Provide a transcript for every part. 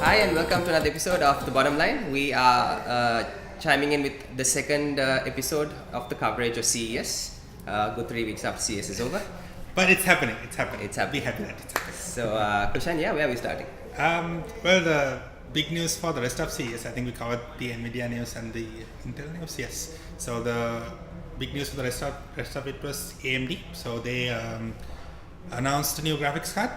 Hi and welcome to another episode of The Bottom Line. We are chiming in with the second episode of the coverage of CES. Good 3 weeks after CES is over. But it's happening. It's happening. It's happening. Be happy that it's happening. So, Kushan, where are we starting? Well, the big news for the rest of CES, I think we covered the Nvidia news and the Intel news. Yes. So the big news for the rest of it was AMD. So they announced a new graphics card,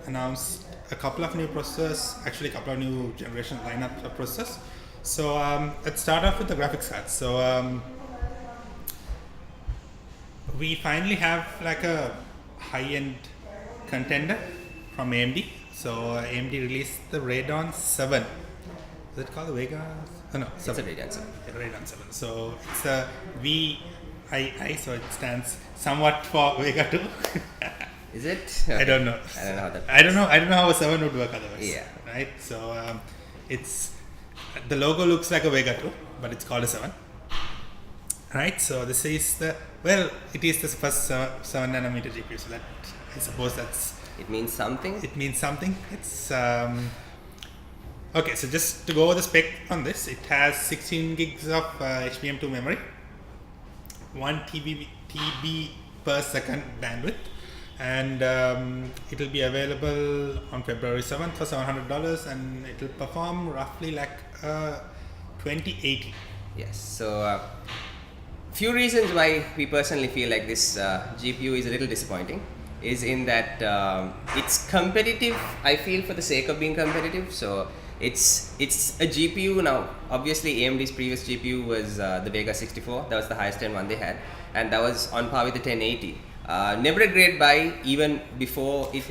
announced a couple of new processors, actually a couple of new generation lineup of processors. So let's start off with the graphics card. So we finally have like a high-end contender from AMD. So AMD released the Radeon VII. Is it called the Vega? Oh, no, It's a Radeon 7. Yeah, Radeon 7. So it's a VII, so it stands somewhat for Vega 2. Is it? Okay. I don't know. I don't know how that I don't know how a 7 would work otherwise. Yeah. Right. So it's the logo looks like a Vega 2, but it's called a 7. Right. So this is it is the first 7 nanometer GPU. So that I suppose It means something. it means something. It's okay. So just to go over the spec on this, it has 16 gigs of HBM2 memory, 1 TB per second bandwidth. And it will be available on February 7th for $700, and it will perform roughly like 2080. Yes. So, few reasons why we personally feel like this GPU is a little disappointing is in that it's competitive. I feel for the sake of being competitive. So it's a GPU now. Obviously, AMD's previous GPU was the Vega 64. That was the highest end one they had, and that was on par with the 1080. Never a great buy even before it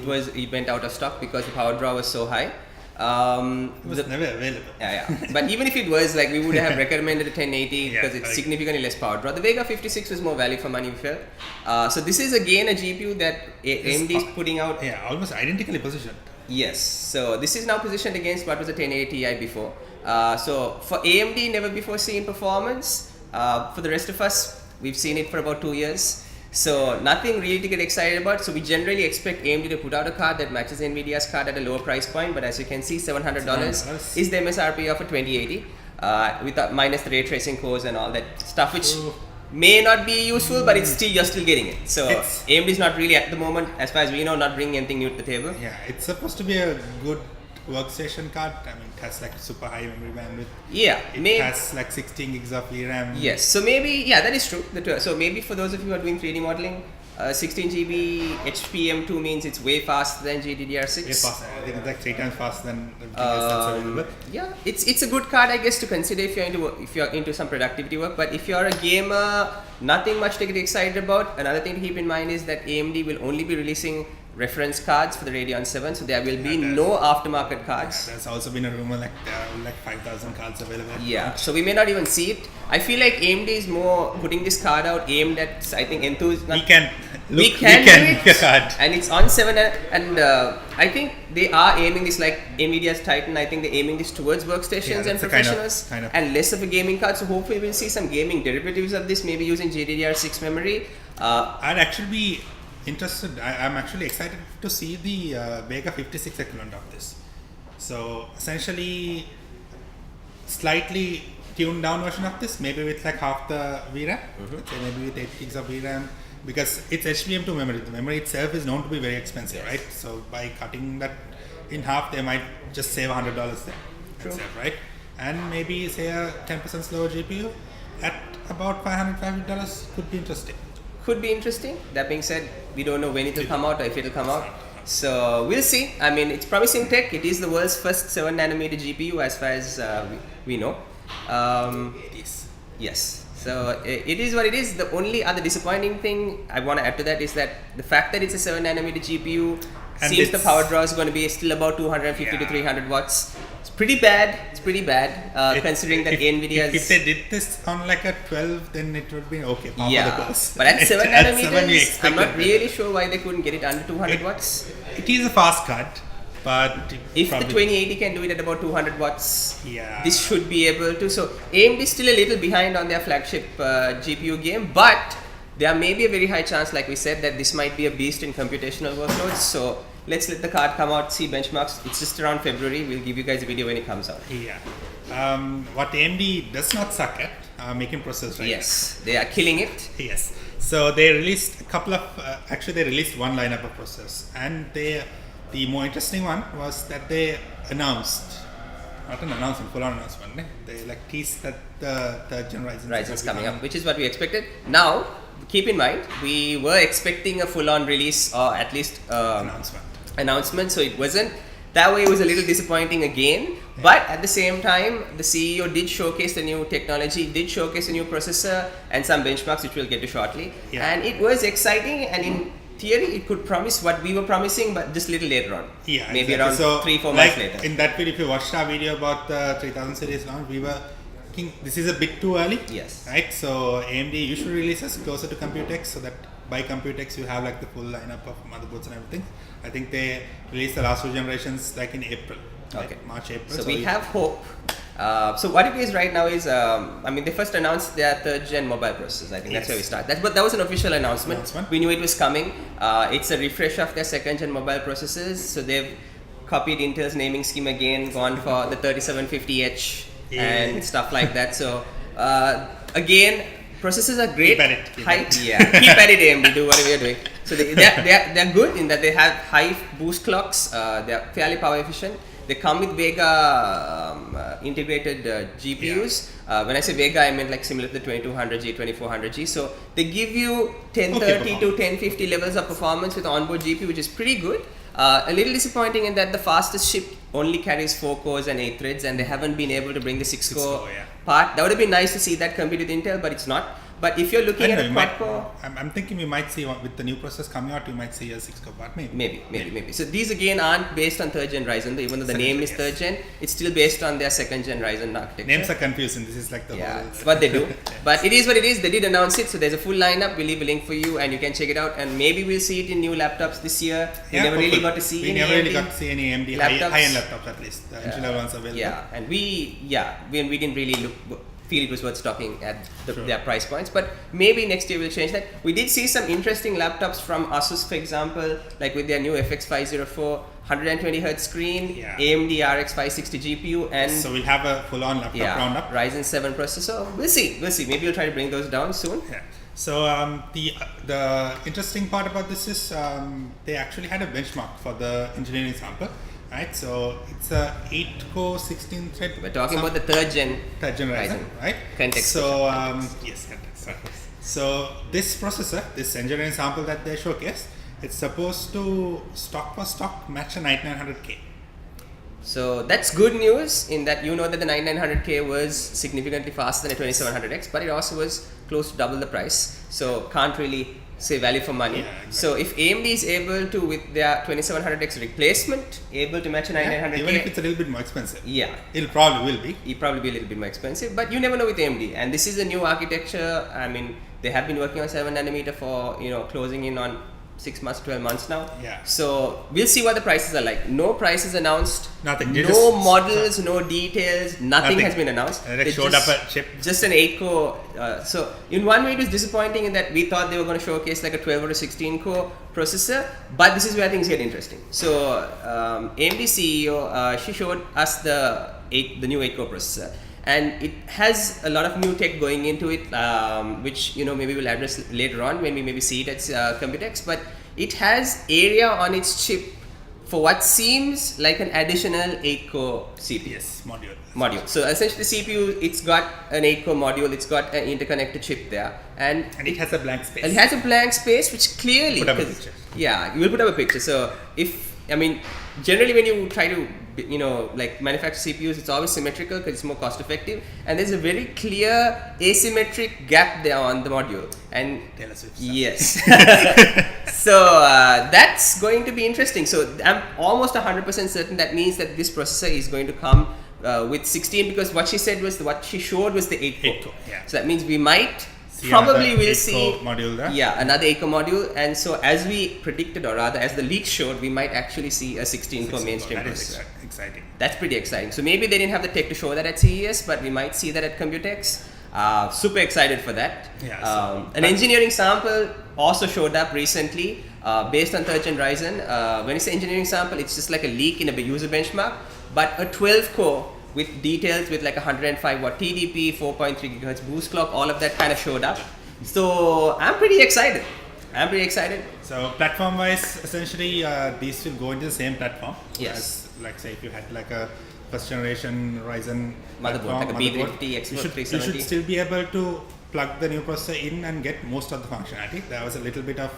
went out of stock because the power draw was so high. It was never available. Yeah. But even if it was, like, we would have recommended a 1080 because it's significantly less power draw. The Vega 56 was more value for money, we felt. So this is again a GPU that AMD is putting out. Yeah, almost identically positioned. Yes. So this is now positioned against what was a 1080 Ti before. So for AMD, never before seen performance. For the rest of us, we've seen it for about 2 years. So nothing really to get excited about. So we generally expect AMD to put out a card that matches Nvidia's card at a lower price point. But as you can see, $700 is the MSRP of a 2080 with minus the ray tracing cores and all that stuff, which may not be useful, but you're still getting it. So AMD is not really at the moment, as far as we know, not bringing anything new to the table. Yeah, it's supposed to be a good workstation card. I mean, it has like super high memory bandwidth. Yeah, it has like 16 gigs of VRAM. Yes, so maybe, that is true. So maybe for those of you who are doing 3D modeling, 16 GB HBM2 means it's way faster than GDDR6. Way faster. I think it's like 3 times faster than everything else that's available. Yeah, it's a good card, I guess, to consider if you're into some productivity work. But if you're a gamer, nothing much to get excited about. Another thing to keep in mind is that AMD will only be releasing reference cards for the Radeon 7, so there will be no aftermarket cards. There's also been a rumor like there are like 5,000 cards available. Yeah, so we may not even see it. I feel like AMD is more putting this card out aimed at, I think, enthusiasts. We can do it, and it's on 7, and I think they are aiming this like Nvidia's Titan. I think they're aiming this towards workstations and professionals, kind of. and less of a gaming card. So hopefully we'll see some gaming derivatives of this, maybe using GDDR6 memory. I'd actually be interested. I'm actually excited to see the Vega 56 equivalent of this. So essentially, slightly tuned down version of this, maybe with like half the VRAM, let's say maybe with 8 gigs of VRAM, because it's HBM2 memory. The memory itself is known to be very expensive, right? So by cutting that in half, they might just save $100 there, itself, right? And maybe say a 10% slower GPU at about $500 could be interesting. Could be interesting. That being said, we don't know when it will come out or if it will come out. So we'll see. I mean, it's promising tech. It is the world's first 7 nanometer GPU as far as we know. It is. Yes. So it is what it is. The only other disappointing thing I want to add to that is that the fact that it's a 7 nanometer GPU and seems the power draw is going to be still about 250 to 300 watts. It's pretty bad. Considering that Nvidia's... If they did this on like a 12, then it would be okay. But at 7 nanometers, I'm not really sure why they couldn't get it under 200 watts. It is a fast cut, but if the 2080 can do it at about 200 watts, yeah, this should be able to. So AMD is still a little behind on their flagship GPU game, but there may be a very high chance, like we said, that this might be a beast in computational workloads. So let's let the card come out, see benchmarks. It's just around February. We'll give you guys a video when it comes out. Yeah. What AMD does not suck at making processors, right? Yes, they are killing it. Yes. So they released a couple of, actually they released one lineup of processors, and the more interesting one was that they announced, not an announcement, full-on announcement. They like teased that the third gen Ryzen's coming up, which is what we expected. Now, keep in mind, we were expecting a full-on release or at least announcement. So it wasn't. That way, it was a little disappointing again. Yeah. But at the same time, the CEO did showcase the new technology, did showcase a new processor and some benchmarks, which we'll get to shortly. Yeah. And it was exciting, and in theory, it could promise what we were promising, but just a little later on. Yeah, maybe exactly. around 3-4 months later. In that video, if you watched our video about the 3000 series launch, we were thinking this is a bit too early. Yes. Right. So AMD usually releases closer to Computex, so that by Computex you have like the full lineup of motherboards and everything. I think they released the last two generations like in April. Right? Okay. March, April. So we have hope. So what it is right now is, they first announced their third gen mobile processors. I think that's where we start. That was an official announcement. We knew it was coming. It's a refresh of their second gen mobile processors. So they've copied Intel's naming scheme again, gone for the 3750H and stuff like that. So again, processors are great. Keep at it. Keep at it, AMD. Do whatever you're doing. So they're good in that they have high boost clocks. They're fairly power efficient. They come with Vega integrated GPUs. When I say Vega, I meant like similar to the 2200G, 2400G. So they give you 1030 to 1050 levels of performance with onboard GPU, which is pretty good. A little disappointing in that the fastest chip only carries 4 cores and 8 threads, and they haven't been able to bring the 6 core part. That would have been nice to see that compete with Intel, but it's not. But if you're looking at a quad-core, I'm thinking we might see with the new process coming out, we might see a 6-core part, maybe. So these again aren't based on third gen Ryzen, even though the name is third gen. It's still based on their second gen Ryzen architecture. Names are confusing. This is like the whole. It's what they do. But it is what it is. They did announce it, so there's a full lineup. We'll leave a link for you, and you can check it out. And maybe we'll see it in new laptops this year. We never really got to see any AMD high-end laptops at least. The entry-level ones available. Yeah, and we didn't really feel it was worth stocking at their price points, but maybe next year we'll change that. We did see some interesting laptops from Asus, for example, like with their new FX504 120Hz screen, AMD RX 560 GPU, and so we'll have a full-on laptop roundup. Ryzen 7 processor. We'll see. Maybe we'll try to bring those down soon. Yeah. So the interesting part about this is they actually had a benchmark for the engineering sample. Right, so it's a 8-core 16-thread. We're talking about the third gen Ryzen, right? Context. So context. Right. So this processor, this engineering sample that they showcased, it's supposed to stock for stock match a 9900K. So that's good news in that you know that the 9900K was significantly faster than a 2700X, but it also was close to double the price. So can't really say value for money. Exactly. So if AMD is able to, with their 2700X replacement, able to match a 9900K, even if it's a little bit more expensive, it'll probably will be. It'll probably be a little bit more expensive, but you never know with AMD. And this is a new architecture. They have been working on 7 nanometer for closing in on 6 months, 12 months now. So we'll see what the prices are like. No prices announced. Nothing. No models, no details. Nothing has been announced. They showed up a chip. Just an 8-core. So in one way, it was disappointing in that we thought they were going to showcase like a 12 or a 16-core processor. But this is where things get interesting. So AMD CEO, she showed us the new 8-core processor. And it has a lot of new tech going into it, which maybe we'll address later on when we maybe see it at Computex. But it has area on its chip for what seems like an additional 8-core CPU. Module. So essentially, the CPU, it's got an 8-core module. It's got an interconnected chip there, and it has a blank space. It has a blank space, which clearly, put up a picture. Yeah, you will put up a picture. So generally when you try to manufacture CPUs, it's always symmetrical because it's more cost effective, and there's a very clear asymmetric gap there on the module. And yes, so that's going to be interesting. So I'm almost 100% certain that means that this processor is going to come with 16, because what she showed was the 8-core. So that means we might probably will see module there. Another 8-core module, and so as we predicted, or rather as the leak showed, we might actually see a 16-core mainstream processor. Exciting. That's pretty exciting. So maybe they didn't have the tech to show that at CES, but we might see that at Computex. Super excited for that. Yeah, so An engineering sample also showed up recently based on 3rd Gen Ryzen. When you say engineering sample, it's just like a leak in a user benchmark, but a 12 core with details with like 105 watt TDP, 4.3 gigahertz boost clock, all of that kind of showed up. So I'm pretty excited. So platform wise, essentially these will go into the same platform. Yes. As, like say if you had like a first generation Ryzen Motherboard, like a B350, Expert you 370. should still be able to plug the new processor in and get most of the functionality. There was a little bit of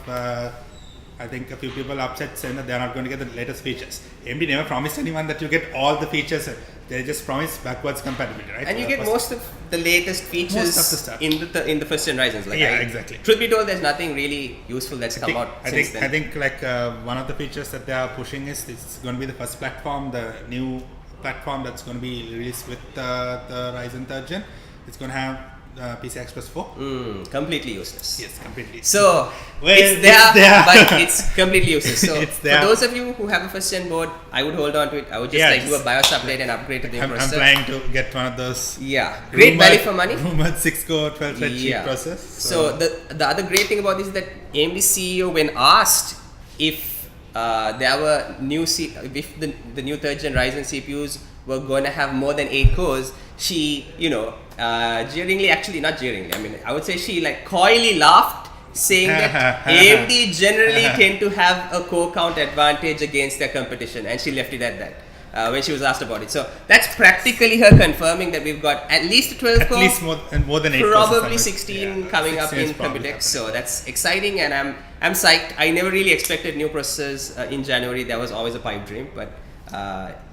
I think a few people upset saying that they are not going to get the latest features. AMD never promised anyone that you get all the features. They just promised backwards compatibility, right? And you get most of the latest features in the first gen Ryzens. Like exactly. Truth be told, there's nothing really useful that's come out since then. I think like one of the features that they are pushing is it's going to be the first platform, the new platform that's going to be released with the Ryzen 3rd Gen. It's going to have PCI Express 4. Completely useless. Yes, completely. So it's there, but it's completely useless. So for those of you who have a first gen board, I would hold on to it. I would just do a BIOS update and upgrade to the new processor. I'm planning to get one of those. Yeah, great value for money. Rumored 6-core 12-thread cheap processor. So the other great thing about this is that AMD CEO, when asked if there were if the new 3rd gen Ryzen CPUs were going to have more than 8 cores, she, jeeringly, actually not jeeringly, I mean, I would say she like coyly laughed, saying that AMD generally tend to have a core count advantage against their competition, and she left it at that when she was asked about it. So that's practically her confirming that we've got at least 12 core, at least more than 8 probably 16 coming up in Computex. So that's exciting, and I'm psyched. I never really expected new processors in January. That was always a pipe dream, but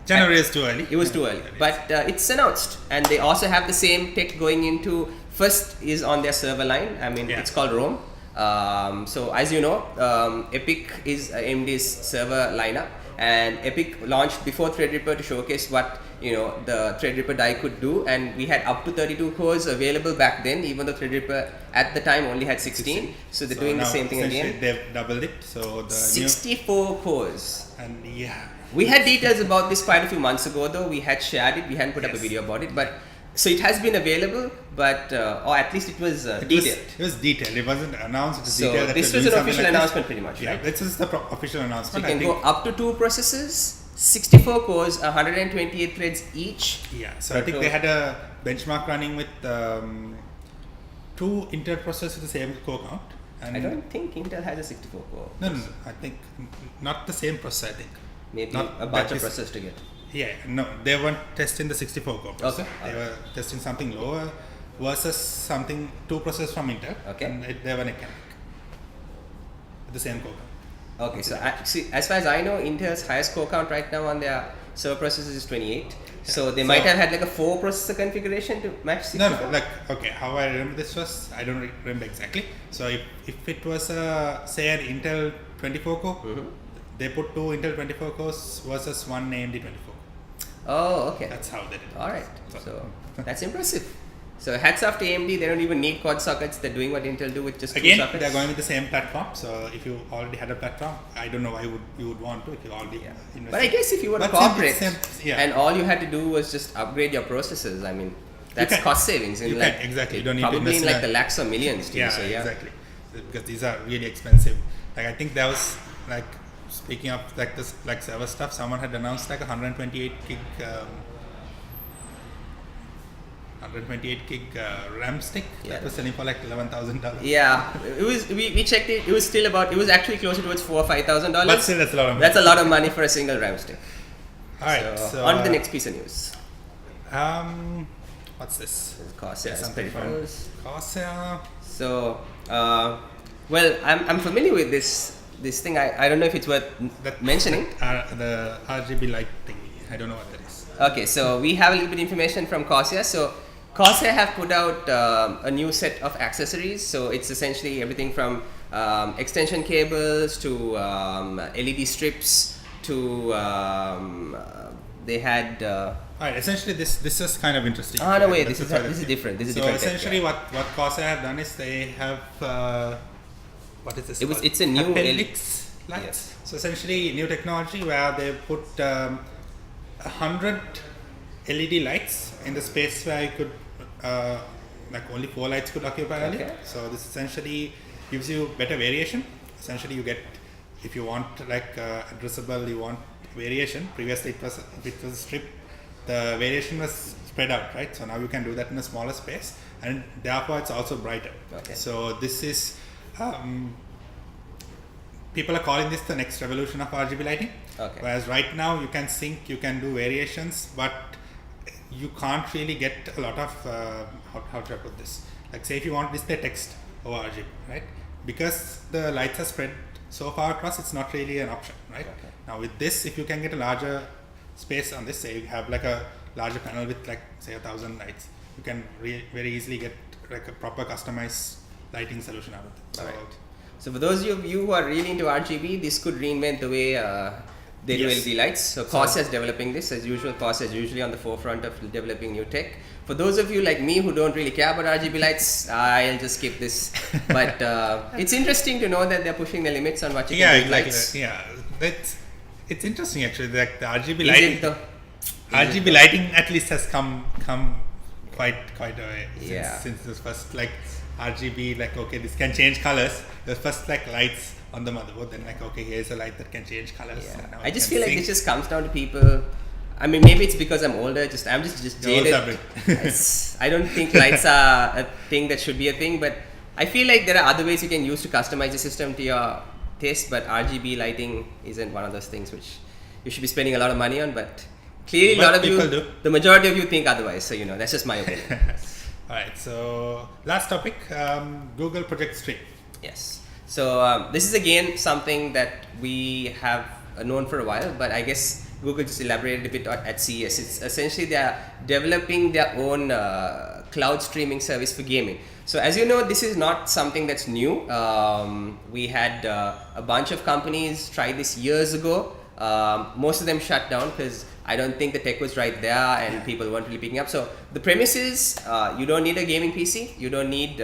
January is too early. It was too early, but it's announced, and they also have the same tech going into. First is on their server line. I mean, it's called Rome. So as you know, Epic is AMD's server lineup, and Epic launched before Threadripper to showcase what the Threadripper die could do, and we had up to 32 cores available back then, even though Threadripper at the time only had 16. So they're doing the same thing again. They've doubled it. So the 64 cores. And we had details about this quite a few months ago, though. We had shared it. We hadn't put up a video about it, but so it has been available, but or at least it was detailed. It was detailed. It wasn't announced. It was so detailed. This was an official announcement, pretty much, right? This is the official announcement. So you can go up to 2 processors, 64 cores, 128 threads each. Yeah. So I think they had a benchmark running with 2 Intel processors with the same core count. And I don't think Intel has a 64 core. No. I think not the same processor. I think. Maybe a bunch of processors to get. Yeah, no, they weren't testing the 64 core processor. Okay. They were testing something lower versus 2 processors from Intel. Okay. And they were with the same core count. Okay, so as far as I know, Intel's highest core count right now on their server processors is 28. Yeah. So they might have had like a 4 processor configuration to match 64. No, like, okay, how I remember this was, I don't remember exactly. So if it was say an Intel 24 core, they put 2 Intel 24 cores versus 1 AMD 24. Oh, okay. That's how they did it. Alright, so that's impressive. So hats off to AMD, they don't even need quad sockets, they're doing what Intel do with just 2 sockets. They're going with the same platform, so if you already had a platform, I don't know why you would want to if you already invested. But I guess if you were a corporate and all you had to do was just upgrade your processors, I mean, that's cost savings. In Exactly. You don't need probably to invest in like the lakhs or millions. Too, so exactly. Because these are really expensive. Like I think that was like, speaking of like this like server stuff, someone had announced like 128 gig RAM stick that was selling for like $11,000. Yeah, it was. We checked it. It was still about. It was actually closer towards $4,000 or $5,000. But still, that's a lot of money. That's a lot of money for a single RAM stick. All right. So on to the next piece of news. What's this? Corsair peripherals. Corsair. So, well, I'm familiar with this thing. I don't know if it's worth mentioning. The RGB light thing. I don't know what that is. Okay, so we have a little bit of information from Corsair. So Corsair have put out a new set of accessories. So it's essentially everything from extension cables to LED strips to they had. Alright, essentially this is kind of interesting. Oh no, wait, this is different. This is so different. So essentially, what Corsair have done is they have what is this? It's a new Capellix lights. Yes. So essentially, new technology where they put 100 LED lights in the space where you could like only 4 lights could occupy earlier. Okay. So this essentially gives you better variation. Essentially, you get, if you want like addressable, you want variation. Previously, if it was a strip, the variation was spread out, right? So now you can do that in a smaller space, and therefore it's also brighter. Okay. So this is, people are calling this the next revolution of RGB lighting. Okay. Whereas right now you can sync, you can do variations, but you can't really get a lot of, how should I put this? Like say if you want to display text over RGB, right? Because the lights are spread so far across, it's not really an option, right? Okay. Now with this, if you can get a larger space on this, say you have like a larger panel with like say 1,000 lights, you can very easily get like a proper customized lighting solution out of it. So, Right. So for those of you who are really into RGB, this could reinvent the way they do Yes. LED lights. So Corsair is developing this as usual. Corsair is usually on the forefront of developing new tech. For those of you like me who don't really care about RGB lights, I'll just skip this. But it's interesting to know that they're pushing the limits on what you can do with lights. Yeah, it's interesting actually. Like the RGB Is lighting, it the RGB lighting at least has come quite a way Yeah. since this first like RGB, like okay, this can change colors. The first like lights on the motherboard, then like okay, here's a light that can change colors. Yeah. And now I it just can feel like sync. it just comes down to people. I mean, maybe it's because I'm older. I'm just You're also jaded. a bit- I don't think lights are a thing that should be a thing, but I feel like there are other ways you can use to customize the system to your taste. But RGB lighting isn't one of those things which you should be spending a lot of money on. But clearly, But a lot of people you, do. the majority of you, think otherwise. So that's just my opinion. Alright, so last topic, Google Project Stream. Yes. So this is again something that we have known for a while, but I guess Google just elaborated a bit at CES. It's essentially they are developing their own cloud streaming service for gaming. So as you know, this is not something that's new. We had a bunch of companies try this years ago. Most of them shut down because I don't think the tech was right there and people weren't really picking up. So the premise is you don't need a gaming PC. You don't need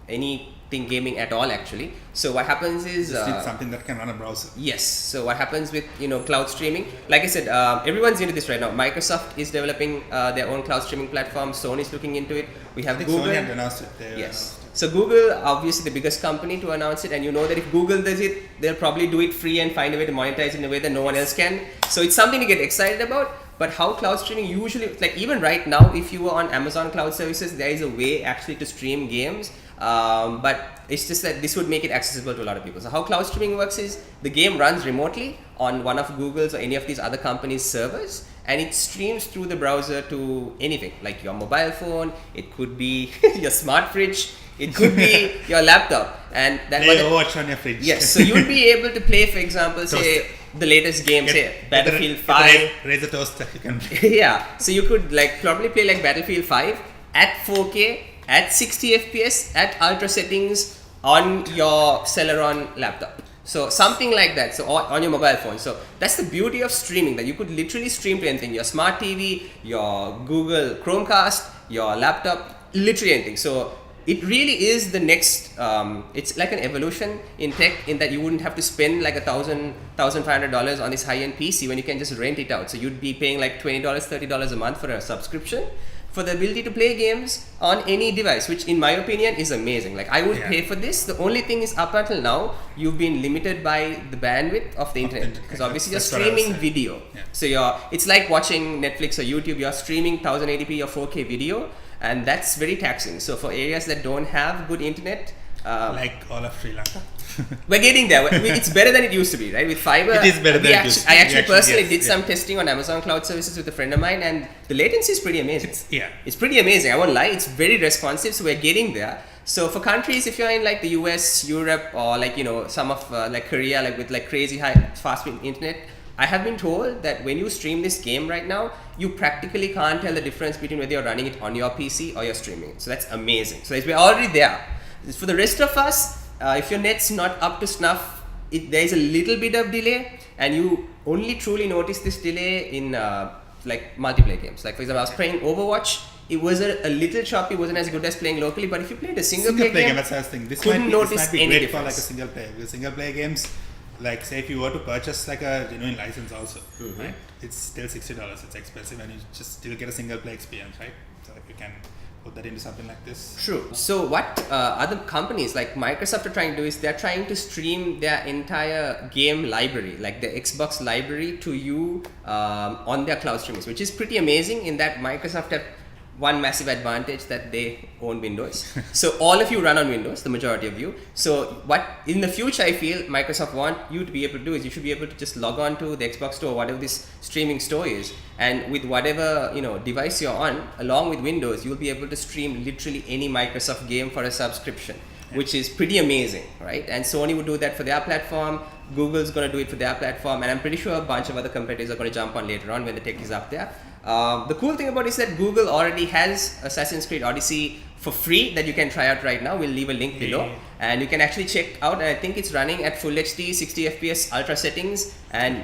anything gaming at all actually. So what happens is Just need something that can run a browser. yes. So what happens with cloud streaming? Like I said, everyone's into this right now. Microsoft is developing their own cloud streaming platform. Sony's looking into it. We have I think Google. Sony had announced it. They Yes. announced it. So Google, obviously the biggest company to announce it, and you know that if Google does it, they'll probably do it free and find a way to monetize it in a way that no one else can. So it's something to get excited about. But how cloud streaming usually, like even right now, if you were on Amazon Cloud Services, there is a way actually to stream games. But it's just that this would make it accessible to a lot of people. So how cloud streaming works is the game runs remotely on one of Google's or any of these other companies' servers, and it streams through the browser to anything, like your mobile phone, it could be your smart fridge, it could be your laptop, and that Play Overwatch on your fridge. yes. So you'd be able to play, for example, say the latest game, say Battlefield 5. Razer toaster you can Yeah, so you could probably play like Battlefield 5 at 4K at 60 FPS at ultra settings on your Celeron laptop. So something like that. So on your mobile phone. So that's the beauty of streaming, that you could literally stream to anything: your smart TV, your Google Chromecast, your laptop, literally anything. So it really is the next. It's like an evolution in tech, in that you wouldn't have to spend like $1,500 on this high-end PC when you can just rent it out. So you'd be paying like $20, $30 a month for a subscription for the ability to play games on any device, which in my opinion is amazing. Like I would pay for this. The only thing is, up until now, you've been limited by the bandwidth of the internet, because obviously you're That's what I was streaming saying. video. Yeah. So it's like watching Netflix or YouTube. You're streaming 1080p or 4K video, and that's very taxing. So for areas that don't have good internet, like all of Sri Lanka. we're getting there. It's better than it used to be, right? With fiber, It is better than it used to be. I actually personally yes, did some testing on Amazon Cloud Services with a friend of mine, and the latency is pretty amazing. It's pretty amazing. I won't lie. It's very responsive. So we're getting there. So for countries, if you're in like the US, Europe, or like some of like Korea, like with like crazy high fast speed internet, I have been told that when you stream this game right now, you practically can't tell the difference between whether you're running it on your PC or you're streaming it. So that's amazing. So we're already there. For the rest of us, if your net's not up to snuff, there is a little bit of delay, and you only truly notice this delay in like multiplayer games. Like for example, I was playing Overwatch. It was a little choppy, wasn't as good as playing locally. But if you played a single player game, that's what I was thinking. This couldn't might notice be any great for like a difference. single player. Because single player games, like say if you were to purchase like a genuine license also, right? It's still $60. It's expensive, and you just still get a single player experience, right? So if you can put that into something like this. True. So what other companies like Microsoft are trying to do is they're trying to stream their entire game library, like the Xbox library, to you on their cloud streamings, which is pretty amazing. In that Microsoft have one massive advantage, that they own Windows. So all of you run on Windows, the majority of you. So what in the future I feel Microsoft want you to be able to do is you should be able to just log on to the Xbox store, whatever this streaming store is, and with whatever device you're on, along with Windows, you'll be able to stream literally any Microsoft game for a subscription, which is pretty amazing, right? And Sony would do that for their platform. Google's going to do it for their platform, and I'm pretty sure a bunch of other competitors are going to jump on later on when the tech is up there. The cool thing about it is that Google already has Assassin's Creed Odyssey for free that you can try out right now. We'll leave a link below, and you can actually check out. And I think it's running at full HD, 60 FPS, ultra settings, and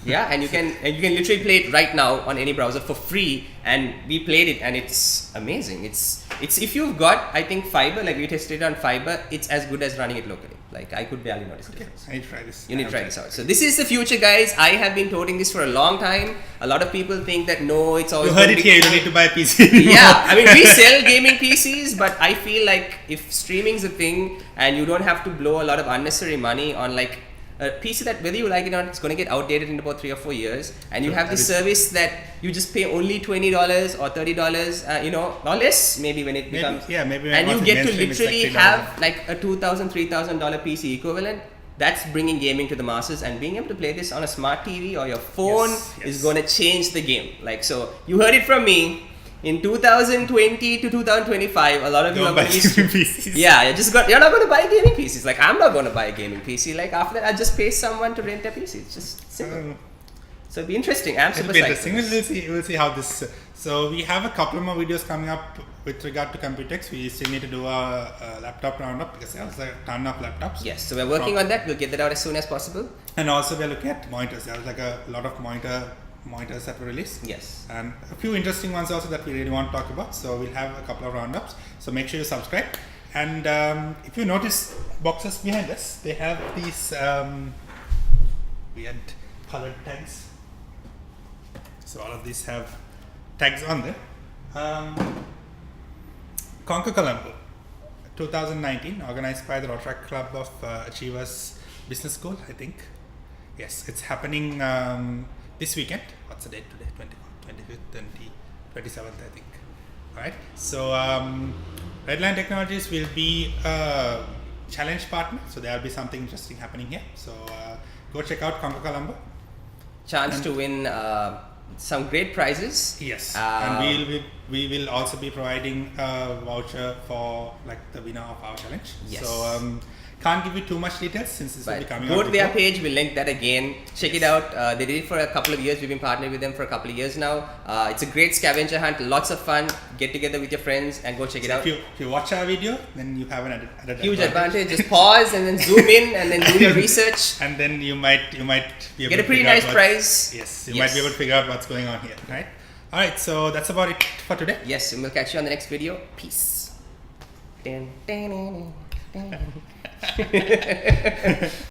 yeah, and you can literally play it right now on any browser for free. And we played it, and it's amazing. It's if you've got, I think, fiber, like we tested it on fiber, it's as good as running it locally. Like I could barely notice the difference. I need to try this. You need to try this out. So this is the future, guys. I have been touting this for a long time. A lot of people think that no, it's always. You heard it here. You don't need to buy a PC anymore. Yeah, I mean we sell gaming PCs, but I feel like if streaming's a thing and you don't have to blow a lot of unnecessary money on like a PC that whether you like it or not, it's going to get outdated in about 3 or 4 years, and you have this service that you just pay only $20 or $30, or less maybe when it becomes. Maybe. And you get to literally have like a $2,000, $3,000 PC equivalent. That's bringing gaming to the masses, and being able to play this on a smart TV or your phone is going to change the game. Like, so you heard it from me. In 2020 to 2025, a lot of you are going to be PCs. Yeah, you're not going to buy gaming PCs. Like I'm not going to buy a gaming PC. Like after that, I just pay someone to rent a PC. It's just simple. So it'll be interesting. I'm super interesting. We'll see how this. So we have a couple more videos coming up with regard to Computex. We still need to do a laptop roundup because there's a ton of laptops. Yes, so we're working on that. We'll get that out as soon as possible. And also we're looking at monitors. There's like a lot of monitors that were released. Yes. And a few interesting ones also that we really want to talk about. So we'll have a couple of roundups. So make sure you subscribe. And if you notice boxes behind us, they have these weird colored tags. So all of these have tags on them. Conquer Colombo 2019, organized by the Rotary Club of Achievers Business School, I think. Yes, it's happening this weekend. What's the date today? 25th, 27th, I think. Alright, so Redline Technologies will be a challenge partner, so there will be something interesting happening here. So go check out Conquer Colombo. Chance to win some great prizes. Yes, and we will also be providing a voucher for like the winner of our challenge. Yes. So can't give you too much details since this will be coming out. Go to their page, we'll link that again. Check it out. They did it for a couple of years. We've been partnered with them for a couple of years now. It's a great scavenger hunt, lots of fun. Get together with your friends and go check it out. If you watch our video, then you have an added huge advantage. Just pause and then zoom in and then do your research. And then you might be able get a pretty nice prize. Yes, you might be able to figure out what's going on here, right? All right, so that's about it for today. Yes, and we'll catch you on the next video. Peace.